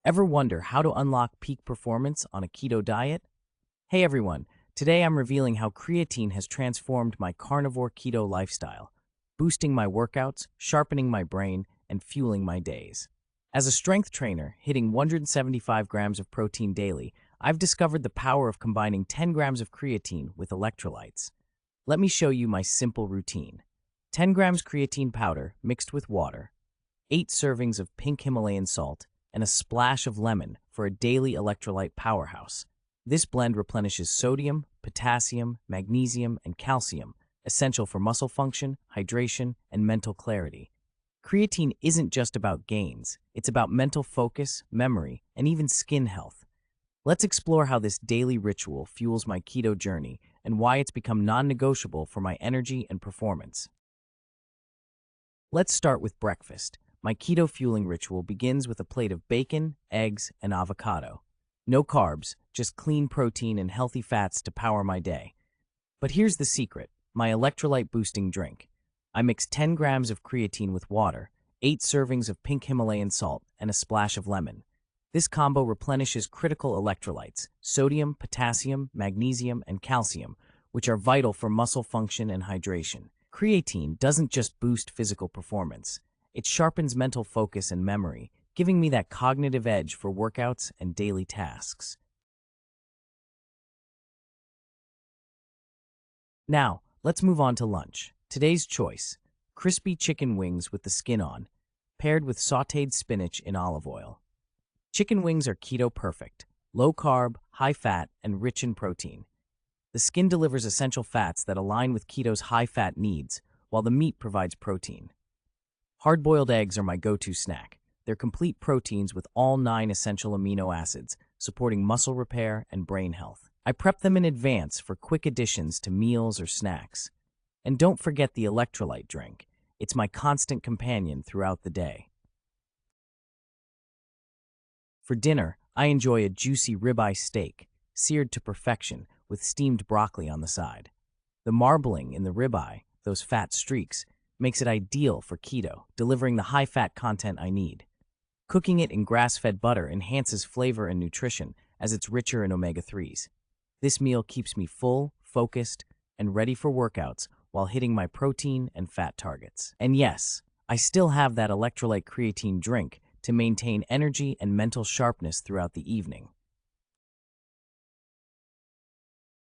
Ever wonder how to unlock peak performance on a keto diet? Hey everyone, today I'm revealing how creatine has transformed my carnivore keto lifestyle, boosting my workouts, sharpening my brain, and fueling my days. As a strength trainer, hitting 175 grams of protein daily, I've discovered the power of combining 10 grams of creatine with electrolytes. Let me show you my simple routine. 10 grams creatine powder mixed with water, 8 servings of pink Himalayan salt, and a splash of lemon for a daily electrolyte powerhouse. This blend replenishes sodium, potassium, magnesium, and calcium, essential for muscle function, hydration, and mental clarity. Creatine isn't just about gains, it's about mental focus, memory, and even skin health. Let's explore how this daily ritual fuels my keto journey and why it's become non-negotiable for my energy and performance. Let's start with breakfast. My keto fueling ritual begins with a plate of bacon, eggs, and avocado. No carbs, just clean protein and healthy fats to power my day. But here's the secret, my electrolyte boosting drink. I mix 10 grams of creatine with water, 8 servings of pink Himalayan salt, and a splash of lemon. This combo replenishes critical electrolytes, sodium, potassium, magnesium, and calcium, which are vital for muscle function and hydration. Creatine doesn't just boost physical performance. It sharpens mental focus and memory, giving me that cognitive edge for workouts and daily tasks. Now, let's move on to lunch. Today's choice, crispy chicken wings with the skin on, paired with sautéed spinach in olive oil. Chicken wings are keto perfect, low carb, high fat, and rich in protein. The skin delivers essential fats that align with keto's high fat needs, while the meat provides protein. Hard-boiled eggs are my go-to snack. They're complete proteins with all 9 essential amino acids, supporting muscle repair and brain health. I prep them in advance for quick additions to meals or snacks. And don't forget the electrolyte drink. It's my constant companion throughout the day. For dinner, I enjoy a juicy ribeye steak, seared to perfection with steamed broccoli on the side. The marbling in the ribeye, those fat streaks, makes it ideal for keto, delivering the high-fat content I need. Cooking it in grass-fed butter enhances flavor and nutrition as it's richer in omega-3s. This meal keeps me full, focused, and ready for workouts while hitting my protein and fat targets. And yes, I still have that electrolyte creatine drink to maintain energy and mental sharpness throughout the evening.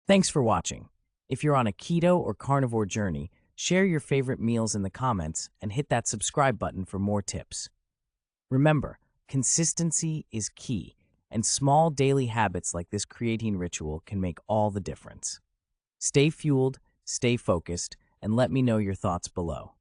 Thanks for watching. If you're on a keto or carnivore journey, share your favorite meals in the comments and hit that subscribe button for more tips. Remember, consistency is key, and small daily habits like this creatine ritual can make all the difference. Stay fueled, stay focused, and let me know your thoughts below.